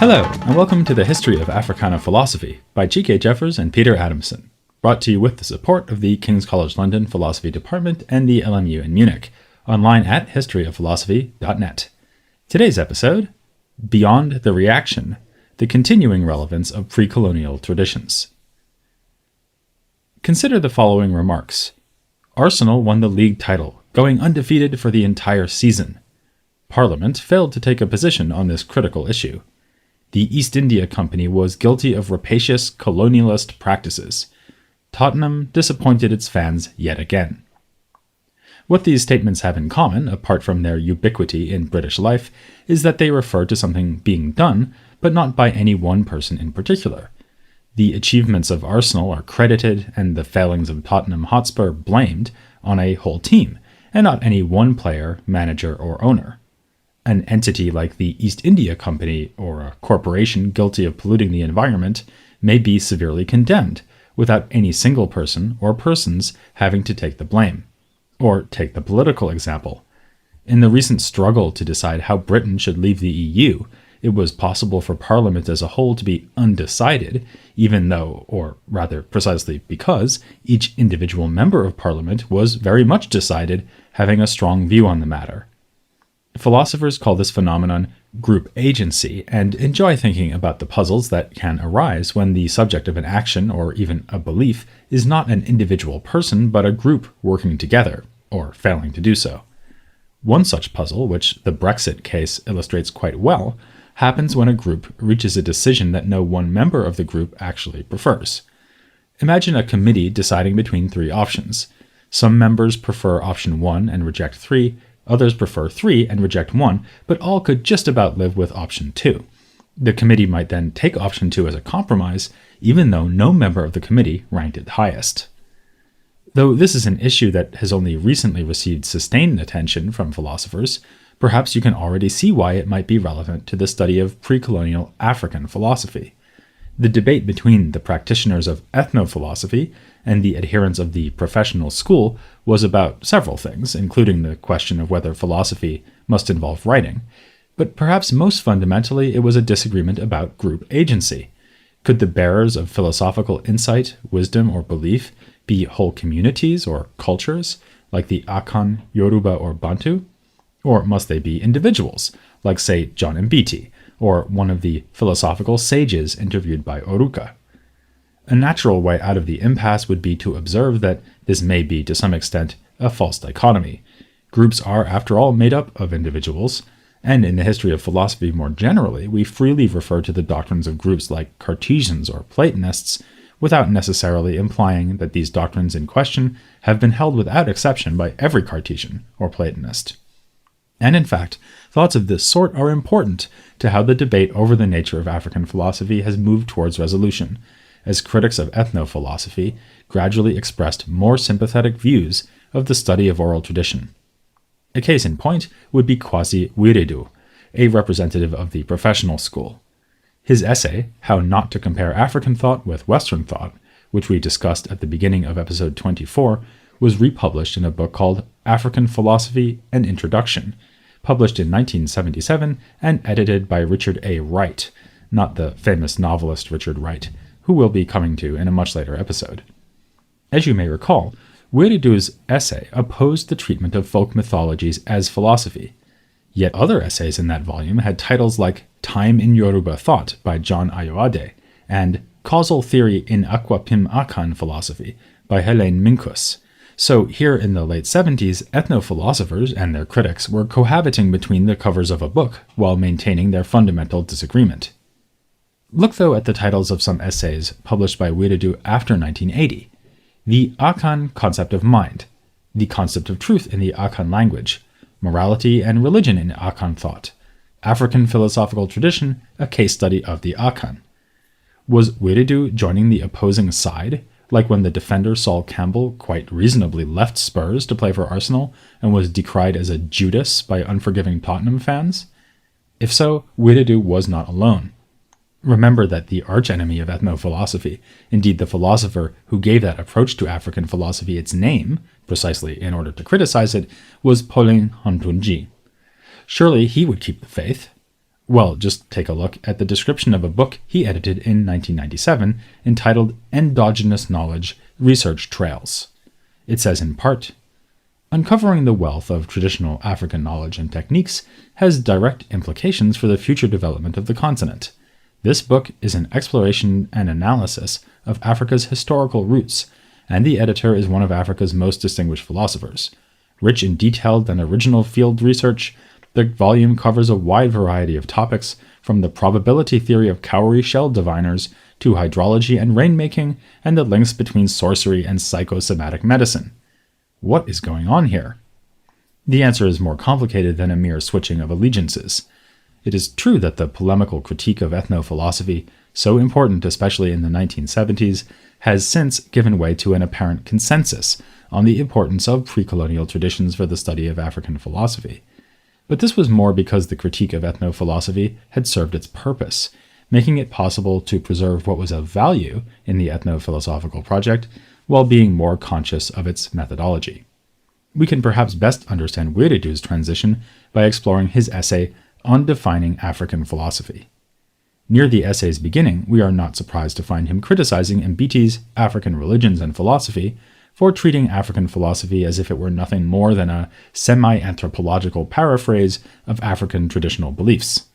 Hello, and welcome to the History of Africana Philosophy by G.K. Jeffers and Peter Adamson, brought to you with the support of the King's College London Philosophy Department and the LMU in Munich, online at historyofphilosophy.net. Today's episode, Beyond the Reaction, the Continuing Relevance of Precolonial Traditions. Consider the following remarks. Arsenal won the league title, going undefeated for the entire season. Parliament failed to take a position on this critical issue. The East India Company was guilty of rapacious colonialist practices. Tottenham disappointed its fans yet again. What these statements have in common, apart from their ubiquity in British life, is that they refer to something being done, but not by any one person in particular. The achievements of Arsenal are credited, and the failings of Tottenham Hotspur blamed, on a whole team, and not any one player, manager, or owner. An entity like the East India Company, or a corporation guilty of polluting the environment, may be severely condemned, without any single person or persons having to take the blame. Or take the political example. In the recent struggle to decide how Britain should leave the EU, it was possible for Parliament as a whole to be undecided, even though, or rather precisely because, each individual member of Parliament was very much decided, having a strong view on the matter. Philosophers call this phenomenon group agency and enjoy thinking about the puzzles that can arise when the subject of an action or even a belief is not an individual person but a group working together, or failing to do so. One such puzzle, which the Brexit case illustrates quite well, happens when a group reaches a decision that no one member of the group actually prefers. Imagine a committee deciding between three options. Some members prefer option 1 and reject 3, others prefer 3 and reject 1, but all could just about live with option 2. The committee might then take option 2 as a compromise, even though no member of the committee ranked it highest. Though this is an issue that has only recently received sustained attention from philosophers, perhaps you can already see why it might be relevant to the study of pre-colonial African philosophy. The debate between the practitioners of ethnophilosophy and the adherents of the professional school was about several things, including the question of whether philosophy must involve writing. But perhaps most fundamentally, it was a disagreement about group agency. Could the bearers of philosophical insight, wisdom, or belief be whole communities or cultures, like the Akan, Yoruba, or Bantu? Or must they be individuals, like, say, John Mbiti, or one of the philosophical sages interviewed by Oruka? A natural way out of the impasse would be to observe that this may be, to some extent, a false dichotomy. Groups are, after all, made up of individuals, and in the history of philosophy more generally, we freely refer to the doctrines of groups like Cartesians or Platonists, without necessarily implying that these doctrines in question have been held without exception by every Cartesian or Platonist. And in fact, thoughts of this sort are important to how the debate over the nature of African philosophy has moved towards resolution, as critics of ethnophilosophy gradually expressed more sympathetic views of the study of oral tradition. A case in point would be Kwasi Wiredu, a representative of the professional school. His essay, How Not to Compare African Thought with Western Thought, which we discussed at the beginning of episode 24, was republished in a book called African Philosophy: An Introduction, published in 1977 and edited by Richard A. Wright, not the famous novelist Richard Wright, who we'll be coming to in a much later episode. As you may recall, Wiredu's essay opposed the treatment of folk mythologies as philosophy. Yet other essays in that volume had titles like Time in Yoruba Thought by John Ayoade and Causal Theory in Akwapim Akan Philosophy by Helene Minkus. So here in the late 70s, ethnophilosophers and their critics were cohabiting between the covers of a book while maintaining their fundamental disagreement. Look though at the titles of some essays published by Wiredu after 1980. The Akan Concept of Mind, The Concept of Truth in the Akan Language, Morality and Religion in Akan Thought, African Philosophical Tradition, a Case Study of the Akan. Was Wiredu joining the opposing side, like when the defender Saul Campbell quite reasonably left Spurs to play for Arsenal and was decried as a Judas by unforgiving Tottenham fans? If so, Wiredu was not alone. Remember that the archenemy of ethnophilosophy, indeed the philosopher who gave that approach to African philosophy its name, precisely in order to criticize it, was Pauline Hantunji. Surely he would keep the faith. Well, just take a look at the description of a book he edited in 1997 entitled Endogenous Knowledge Research Trails. It says in part, "Uncovering the wealth of traditional African knowledge and techniques has direct implications for the future development of the continent. This book is an exploration and analysis of Africa's historical roots, and the editor is one of Africa's most distinguished philosophers. Rich in detailed and original field research, the volume covers a wide variety of topics, from the probability theory of cowrie shell diviners to hydrology and rainmaking, and the links between sorcery and psychosomatic medicine. What is going on here?" The answer is more complicated than a mere switching of allegiances. It is true that the polemical critique of ethnophilosophy, so important especially in the 1970s, has since given way to an apparent consensus on the importance of precolonial traditions for the study of African philosophy. But this was more because the critique of ethnophilosophy had served its purpose, making it possible to preserve what was of value in the ethnophilosophical project while being more conscious of its methodology. We can perhaps best understand Wiredu's transition by exploring his essay on defining African philosophy. Near the essay's beginning, we are not surprised to find him criticizing Mbiti's African Religions and Philosophy for treating African philosophy as if it were nothing more than a semi-anthropological paraphrase of African traditional beliefs.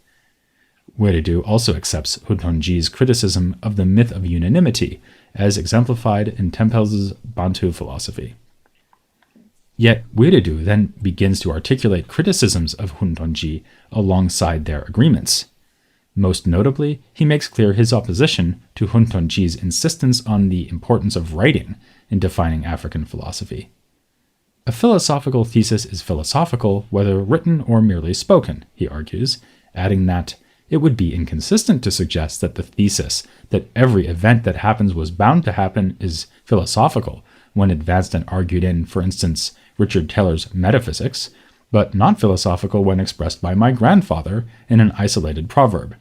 Wiredu also accepts Huntonji's criticism of the myth of unanimity, as exemplified in Tempel's Bantu philosophy. Yet Wiredu then begins to articulate criticisms of Huntonji alongside their agreements. Most notably, he makes clear his opposition to Huntonji's insistence on the importance of writing in defining African philosophy. A philosophical thesis is philosophical whether written or merely spoken, he argues, adding that it would be inconsistent to suggest that the thesis that every event that happens was bound to happen is philosophical when advanced and argued in, for instance, Richard Taylor's Metaphysics, but not philosophical when expressed by my grandfather in an isolated proverb.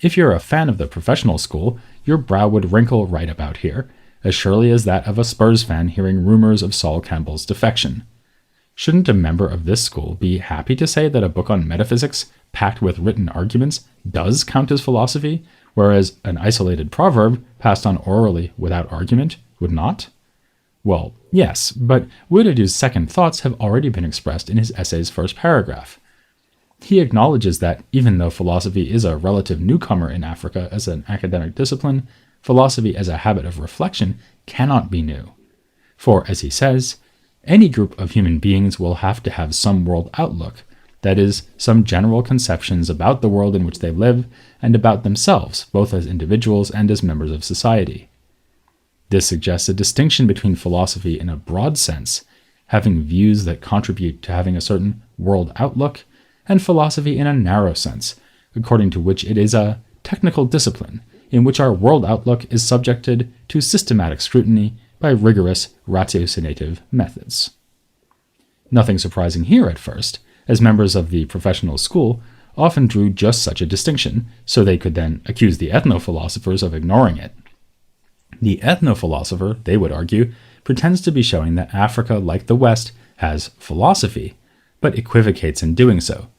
If you're a fan of the professional school, your brow would wrinkle right about here, as surely as that of a Spurs fan hearing rumors of Sol Campbell's defection. Shouldn't a member of this school be happy to say that a book on metaphysics, packed with written arguments, does count as philosophy, whereas an isolated proverb, passed on orally without argument, would not? Well, yes, but Wiredu's second thoughts have already been expressed in his essay's first paragraph. He acknowledges that, even though philosophy is a relative newcomer in Africa as an academic discipline, philosophy as a habit of reflection cannot be new. For, as he says, any group of human beings will have to have some world outlook, that is, some general conceptions about the world in which they live and about themselves, both as individuals and as members of society. This suggests a distinction between philosophy in a broad sense, having views that contribute to having a certain world outlook, and philosophy in a narrow sense, according to which it is a technical discipline in which our world outlook is subjected to systematic scrutiny by rigorous ratiocinative methods. Nothing surprising here at first, as members of the professional school often drew just such a distinction, so they could then accuse the ethnophilosophers of ignoring it. The ethnophilosopher, they would argue, pretends to be showing that Africa, like the West, has philosophy, but equivocates in doing so.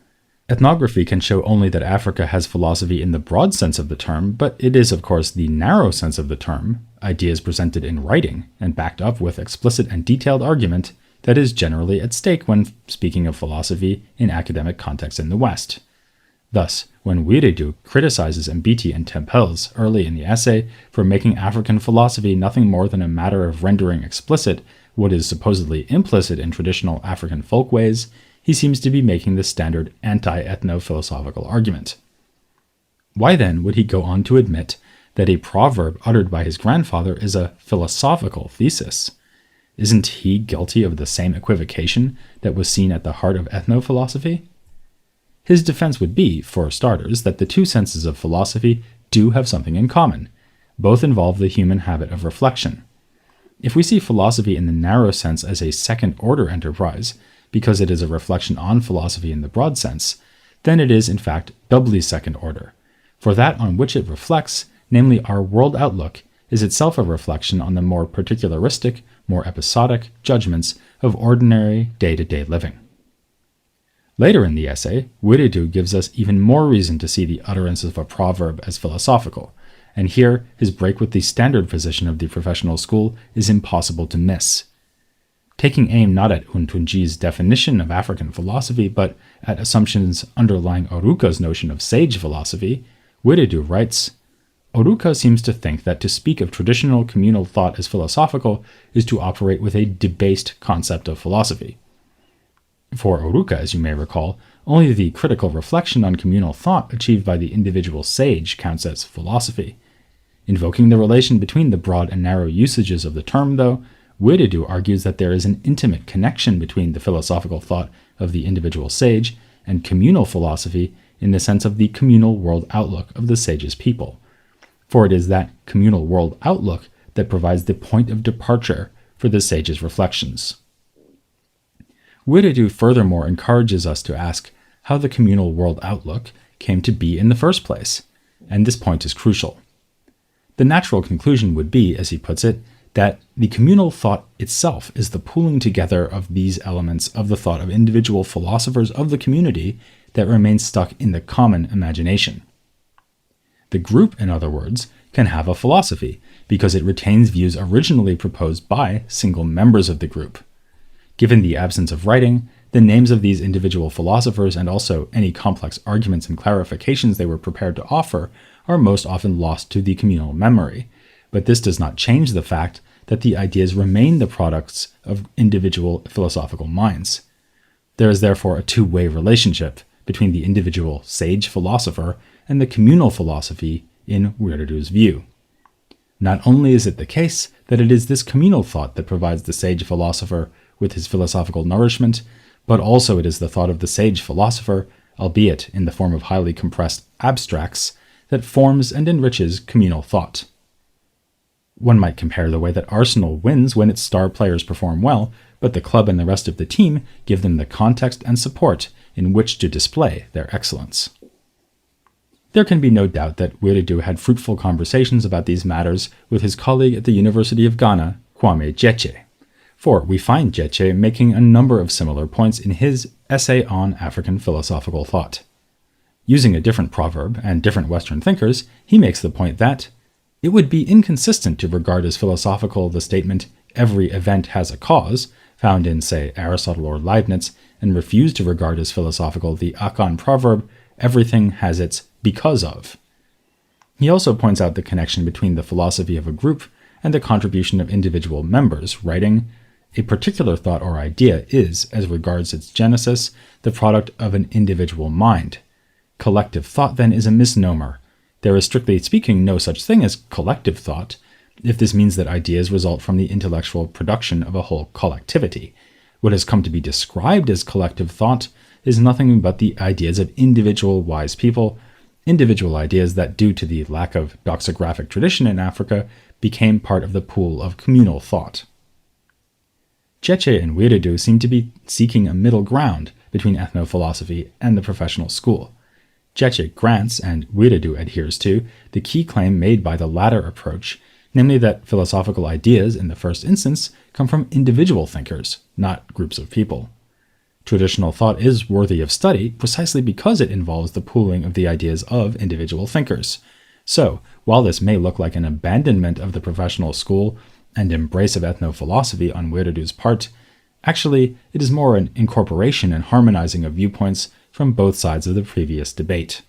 Ethnography can show only that Africa has philosophy in the broad sense of the term, but it is, of course, the narrow sense of the term, ideas presented in writing and backed up with explicit and detailed argument, that is generally at stake when speaking of philosophy in academic contexts in the West. Thus, when Wiredu criticizes Mbiti and Tempels early in the essay for making African philosophy nothing more than a matter of rendering explicit what is supposedly implicit in traditional African folkways, he seems to be making the standard anti-ethno-philosophical argument. Why then would he go on to admit that a proverb uttered by his grandfather is a philosophical thesis? Isn't he guilty of the same equivocation that was seen at the heart of ethnophilosophy? His defense would be, for starters, that the two senses of philosophy do have something in common. Both involve the human habit of reflection. If we see philosophy in the narrow sense as a second-order enterprise, because it is a reflection on philosophy in the broad sense, then it is, in fact, doubly second-order. For that on which it reflects, namely our world outlook, is itself a reflection on the more particularistic, more episodic judgments of ordinary day-to-day living. Later in the essay, Wiredu gives us even more reason to see the utterance of a proverb as philosophical, and here his break with the standard position of the professional school is impossible to miss. Taking aim not at Untunji's definition of African philosophy, but at assumptions underlying Oruka's notion of sage philosophy, Wiredu writes, Oruka seems to think that to speak of traditional communal thought as philosophical is to operate with a debased concept of philosophy. For Oruka, as you may recall, only the critical reflection on communal thought achieved by the individual sage counts as philosophy. Invoking the relation between the broad and narrow usages of the term, though, Wiredu argues that there is an intimate connection between the philosophical thought of the individual sage and communal philosophy in the sense of the communal world outlook of the sage's people. For it is that communal world outlook that provides the point of departure for the sage's reflections. Wiredu furthermore encourages us to ask how the communal world outlook came to be in the first place, and this point is crucial. The natural conclusion would be, as he puts it, that the communal thought itself is the pooling together of these elements of the thought of individual philosophers of the community that remain stuck in the common imagination. The group, in other words, can have a philosophy because it retains views originally proposed by single members of the group. Given the absence of writing, the names of these individual philosophers and also any complex arguments and clarifications they were prepared to offer are most often lost to the communal memory, but this does not change the fact that the ideas remain the products of individual philosophical minds. There is therefore a two-way relationship between the individual sage philosopher and the communal philosophy in Wiredu's view. Not only is it the case that it is this communal thought that provides the sage philosopher with his philosophical nourishment, but also it is the thought of the sage philosopher, albeit in the form of highly compressed abstracts, that forms and enriches communal thought. One might compare the way that Arsenal wins when its star players perform well, but the club and the rest of the team give them the context and support in which to display their excellence. There can be no doubt that Wiredu had fruitful conversations about these matters with his colleague at the University of Ghana, Kwame Gyekye, for we find Gyekye making a number of similar points in his essay on African philosophical thought. Using a different proverb and different Western thinkers, he makes the point that it would be inconsistent to regard as philosophical the statement, every event has a cause, found in, say, Aristotle or Leibniz, and refuse to regard as philosophical the Akan proverb, everything has its because of. He also points out the connection between the philosophy of a group and the contribution of individual members, writing, a particular thought or idea is, as regards its genesis, the product of an individual mind. Collective thought, then, is a misnomer. There is, strictly speaking, no such thing as collective thought, if this means that ideas result from the intellectual production of a whole collectivity. What has come to be described as collective thought is nothing but the ideas of individual wise people, individual ideas that, due to the lack of doxographic tradition in Africa, became part of the pool of communal thought. Gyekye and Wiredu seem to be seeking a middle ground between ethnophilosophy and the professional school. Gyekye grants, and Wiredu adheres to, the key claim made by the latter approach, namely that philosophical ideas, in the first instance, come from individual thinkers, not groups of people. Traditional thought is worthy of study precisely because it involves the pooling of the ideas of individual thinkers. So, while this may look like an abandonment of the professional school and embrace of ethnophilosophy on Wiredu's part, actually it is more an incorporation and harmonizing of viewpoints from both sides of the previous debate.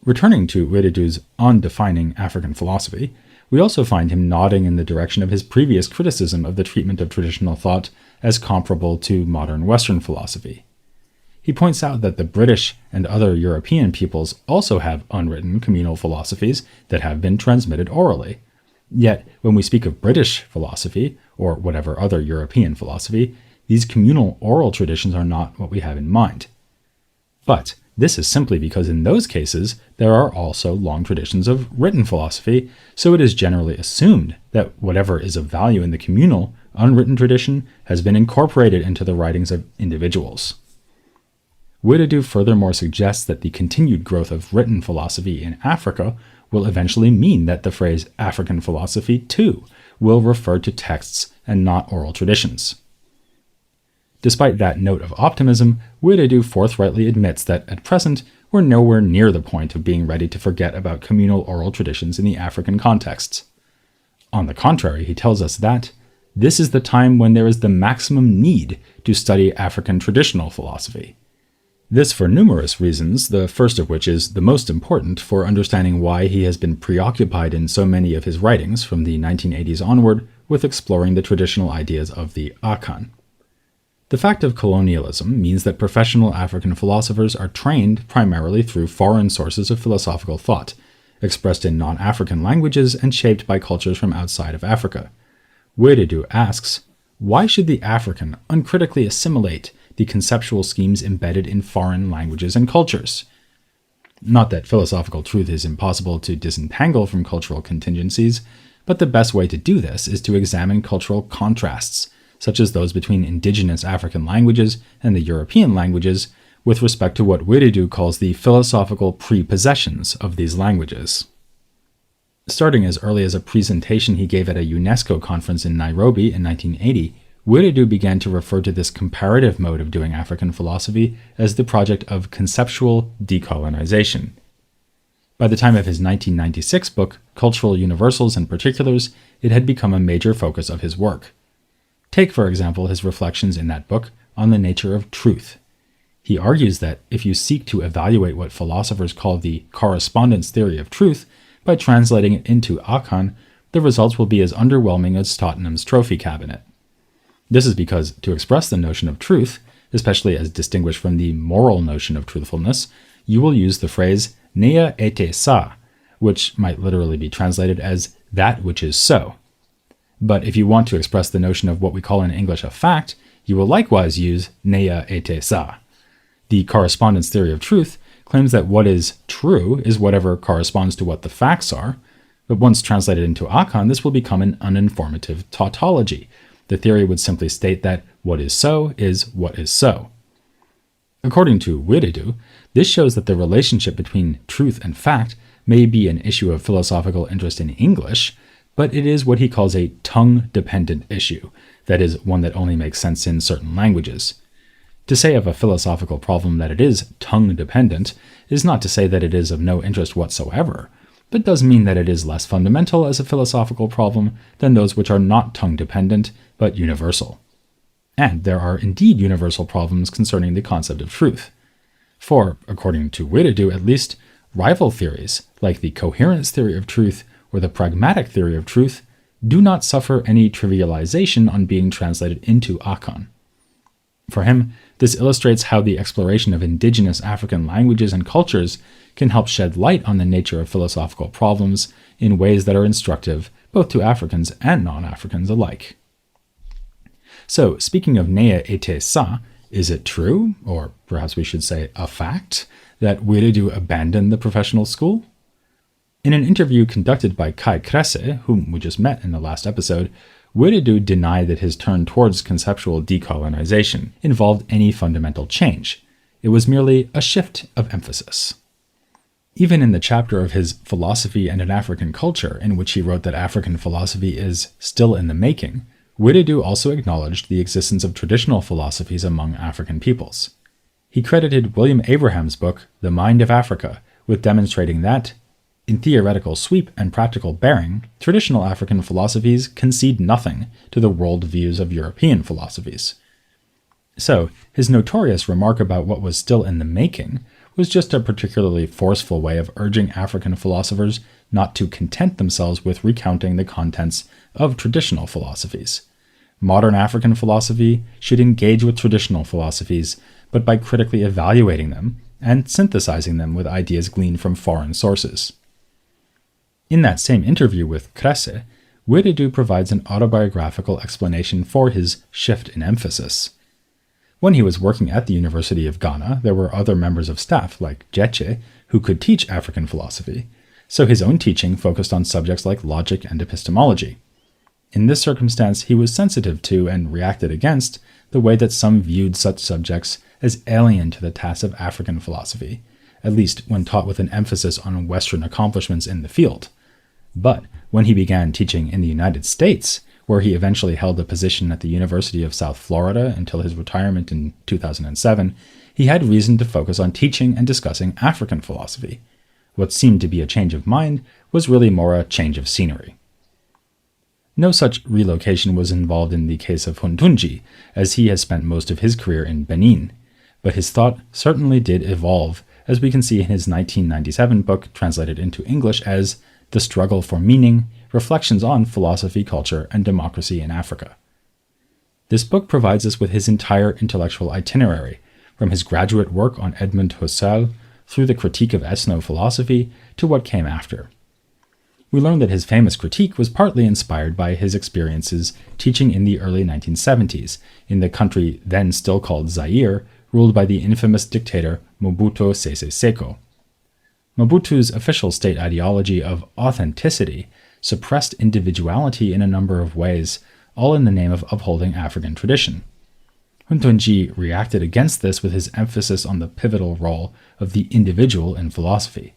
Returning to Wiredu's On Defining African Philosophy, we also find him nodding in the direction of his previous criticism of the treatment of traditional thought as comparable to modern Western philosophy. He points out that the British and other European peoples also have unwritten communal philosophies that have been transmitted orally. Yet, when we speak of British philosophy, or whatever other European philosophy, these communal oral traditions are not what we have in mind. But this is simply because in those cases there are also long traditions of written philosophy, so it is generally assumed that whatever is of value in the communal, unwritten tradition has been incorporated into the writings of individuals. Wiredu furthermore suggests that the continued growth of written philosophy in Africa will eventually mean that the phrase African philosophy, too, will refer to texts and not oral traditions. Despite that note of optimism, Wiredu forthrightly admits that at present, we're nowhere near the point of being ready to forget about communal oral traditions in the African contexts. On the contrary, he tells us that this is the time when there is the maximum need to study African traditional philosophy. This for numerous reasons, the first of which is the most important for understanding why he has been preoccupied in so many of his writings from the 1980s onward with exploring the traditional ideas of the Akan. The fact of colonialism means that professional African philosophers are trained primarily through foreign sources of philosophical thought, expressed in non-African languages and shaped by cultures from outside of Africa. Wiredu asks, why should the African uncritically assimilate the conceptual schemes embedded in foreign languages and cultures? Not that philosophical truth is impossible to disentangle from cultural contingencies, but the best way to do this is to examine cultural contrasts, such as those between indigenous African languages and the European languages, with respect to what Wiredu calls the philosophical prepossessions of these languages. Starting as early as a presentation he gave at a UNESCO conference in Nairobi in 1980, Wiredu began to refer to this comparative mode of doing African philosophy as the project of conceptual decolonization. By the time of his 1996 book, Cultural Universals and Particulars, it had become a major focus of his work. Take, for example, his reflections in that book on the nature of truth. He argues that if you seek to evaluate what philosophers call the correspondence theory of truth by translating it into Akan, the results will be as underwhelming as Tottenham's trophy cabinet. This is because, to express the notion of truth, especially as distinguished from the moral notion of truthfulness, you will use the phrase nea ete sa, which might literally be translated as that which is so. But if you want to express the notion of what we call in English a fact, you will likewise use nea ete sa. The correspondence theory of truth claims that what is true is whatever corresponds to what the facts are, but once translated into Akan, this will become an uninformative tautology. The theory would simply state that what is so is what is so. According to Wiredu, this shows that the relationship between truth and fact may be an issue of philosophical interest in English, but it is what he calls a tongue-dependent issue, that is, one that only makes sense in certain languages. To say of a philosophical problem that it is tongue-dependent is not to say that it is of no interest whatsoever, but does mean that it is less fundamental as a philosophical problem than those which are not tongue-dependent, but universal. And there are indeed universal problems concerning the concept of truth. For, according to Wiredu at least, rival theories, like the coherence theory of truth or the pragmatic theory of truth, do not suffer any trivialization on being translated into Akan. For him, this illustrates how the exploration of indigenous African languages and cultures can help shed light on the nature of philosophical problems in ways that are instructive both to Africans and non-Africans alike. So, speaking of nea ete sa, is it true, or perhaps we should say a fact, that Wiredu abandoned the professional school? In an interview conducted by Kai Kresse, whom we just met in the last episode, Wiredu denied that his turn towards conceptual decolonization involved any fundamental change. It was merely a shift of emphasis. Even in the chapter of his Philosophy and an African Culture, in which he wrote that African philosophy is still in the making, Wiredu also acknowledged the existence of traditional philosophies among African peoples. He credited William Abraham's book, The Mind of Africa, with demonstrating that, in theoretical sweep and practical bearing, traditional African philosophies concede nothing to the world views of European philosophies. So, his notorious remark about what was still in the making was just a particularly forceful way of urging African philosophers not to content themselves with recounting the contents of traditional philosophies. Modern African philosophy should engage with traditional philosophies, but by critically evaluating them and synthesizing them with ideas gleaned from foreign sources. In that same interview with Kresse, Wiredu provides an autobiographical explanation for his shift in emphasis. When he was working at the University of Ghana, there were other members of staff, like Jeche, who could teach African philosophy, so his own teaching focused on subjects like logic and epistemology. In this circumstance, he was sensitive to and reacted against the way that some viewed such subjects as alien to the tasks of African philosophy, at least when taught with an emphasis on Western accomplishments in the field. But when he began teaching in the United States, where he eventually held a position at the University of South Florida until his retirement in 2007, he had reason to focus on teaching and discussing African philosophy. What seemed to be a change of mind was really more a change of scenery. No such relocation was involved in the case of Huntunji, as he has spent most of his career in Benin, but his thought certainly did evolve, as we can see in his 1997 book translated into English as The Struggle for Meaning, Reflections on Philosophy, Culture, and Democracy in Africa. This book provides us with his entire intellectual itinerary, from his graduate work on Edmund Husserl through the critique of ethnophilosophy to what came after. We learn that his famous critique was partly inspired by his experiences teaching in the early 1970s in the country then still called Zaire, ruled by the infamous dictator Mobutu Sese Seko. Mobutu's official state ideology of authenticity suppressed individuality in a number of ways, all in the name of upholding African tradition. Huntunji reacted against this with his emphasis on the pivotal role of the individual in philosophy.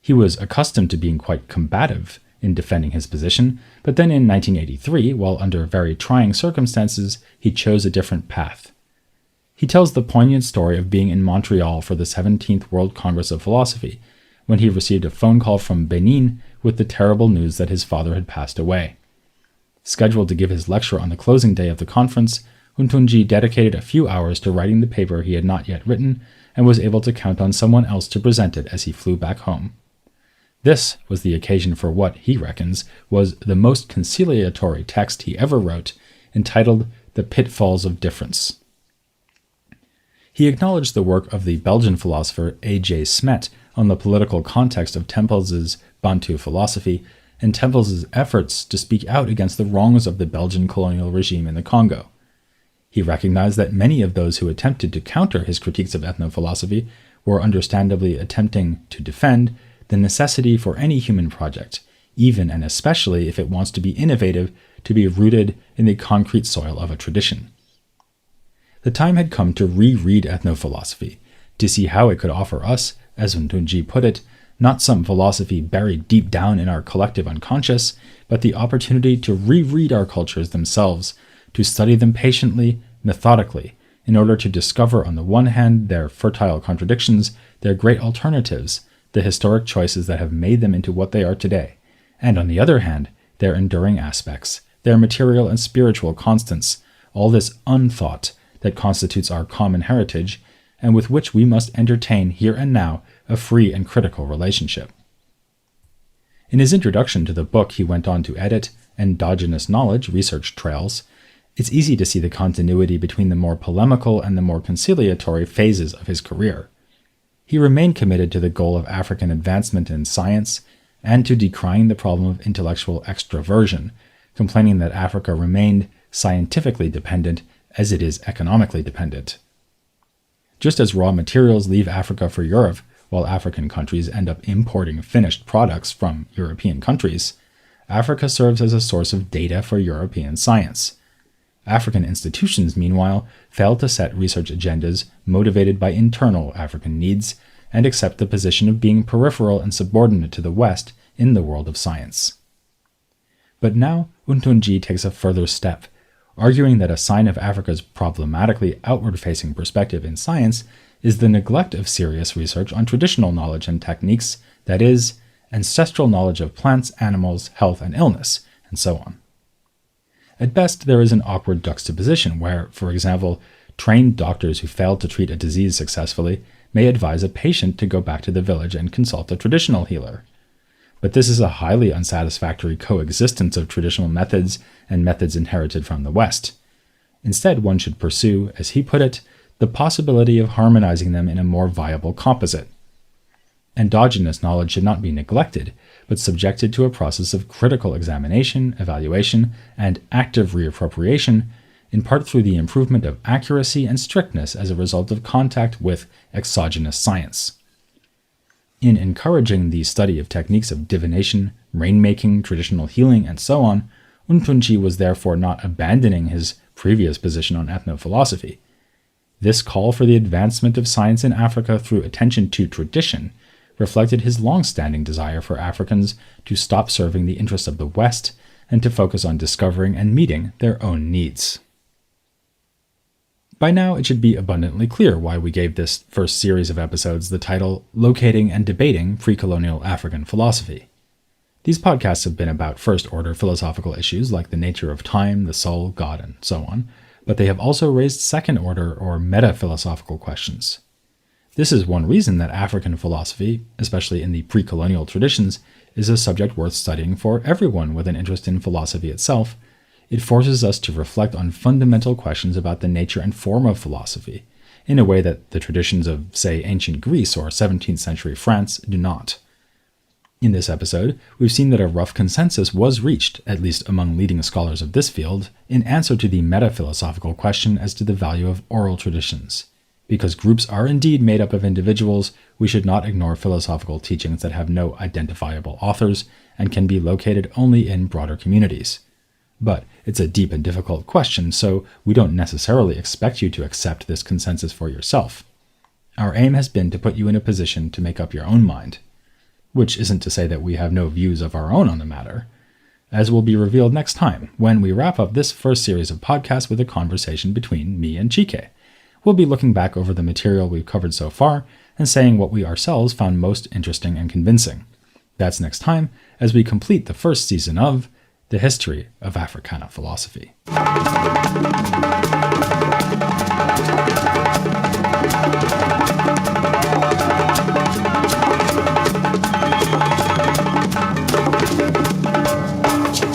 He was accustomed to being quite combative in defending his position, but then in 1983, while under very trying circumstances, he chose a different path. He tells the poignant story of being in Montreal for the 17th World Congress of Philosophy, when he received a phone call from Benin with the terrible news that his father had passed away. Scheduled to give his lecture on the closing day of the conference, Huntunji dedicated a few hours to writing the paper he had not yet written and was able to count on someone else to present it as he flew back home. This was the occasion for what, he reckons, was the most conciliatory text he ever wrote, entitled The Pitfalls of Difference. He acknowledged the work of the Belgian philosopher A.J. Smet on the political context of Tempels's Bantu philosophy and Tempels's efforts to speak out against the wrongs of the Belgian colonial regime in the Congo. He recognized that many of those who attempted to counter his critiques of ethnophilosophy were understandably attempting to defend the necessity for any human project, even and especially if it wants to be innovative, to be rooted in the concrete soil of a tradition. The time had come to reread ethnophilosophy, to see how it could offer us, as Huntunji put it, not some philosophy buried deep down in our collective unconscious, but the opportunity to reread our cultures themselves, to study them patiently, methodically, in order to discover on the one hand their fertile contradictions, their great alternatives, the historic choices that have made them into what they are today, and on the other hand, their enduring aspects, their material and spiritual constants, all this unthought that constitutes our common heritage, and with which we must entertain here and now a free and critical relationship. In his introduction to the book, he went on to edit Endogenous Knowledge Research Trails. It's easy to see the continuity between the more polemical and the more conciliatory phases of his career. He remained committed to the goal of African advancement in science and to decrying the problem of intellectual extraversion, complaining that Africa remained scientifically dependent as it is economically dependent. Just as raw materials leave Africa for Europe, while African countries end up importing finished products from European countries, Africa serves as a source of data for European science. African institutions, meanwhile, fail to set research agendas motivated by internal African needs and accept the position of being peripheral and subordinate to the West in the world of science. But now Huntunji takes a further step, arguing that a sign of Africa's problematically outward-facing perspective in science is the neglect of serious research on traditional knowledge and techniques, that is, ancestral knowledge of plants, animals, health, and illness, and so on. At best, there is an awkward juxtaposition where, for example, trained doctors who fail to treat a disease successfully may advise a patient to go back to the village and consult a traditional healer. But this is a highly unsatisfactory coexistence of traditional methods and methods inherited from the West. Instead, one should pursue, as he put it, the possibility of harmonizing them in a more viable composite. Endogenous knowledge should not be neglected, but subjected to a process of critical examination, evaluation, and active reappropriation, in part through the improvement of accuracy and strictness as a result of contact with exogenous science. In encouraging the study of techniques of divination, rainmaking, traditional healing, and so on, Huntunji was therefore not abandoning his previous position on ethnophilosophy. This call for the advancement of science in Africa through attention to tradition reflected his long-standing desire for Africans to stop serving the interests of the West and to focus on discovering and meeting their own needs. By now, it should be abundantly clear why we gave this first series of episodes the title Locating and Debating Precolonial African Philosophy. These podcasts have been about first-order philosophical issues like the nature of time, the soul, God, and so on, but they have also raised second-order or meta-philosophical questions. This is one reason that African philosophy, especially in the pre-colonial traditions, is a subject worth studying for everyone with an interest in philosophy itself. It forces us to reflect on fundamental questions about the nature and form of philosophy, in a way that the traditions of, say, ancient Greece or 17th century France do not. In this episode, we've seen that a rough consensus was reached, at least among leading scholars of this field, in answer to the meta-philosophical question as to the value of oral traditions. Because groups are indeed made up of individuals, we should not ignore philosophical teachings that have no identifiable authors and can be located only in broader communities. But it's a deep and difficult question, so we don't necessarily expect you to accept this consensus for yourself. Our aim has been to put you in a position to make up your own mind. Which isn't to say that we have no views of our own on the matter, as will be revealed next time when we wrap up this first series of podcasts with a conversation between me and Chike. We'll be looking back over the material we've covered so far and saying what we ourselves found most interesting and convincing. That's next time as we complete the first season of The History of Africana Philosophy.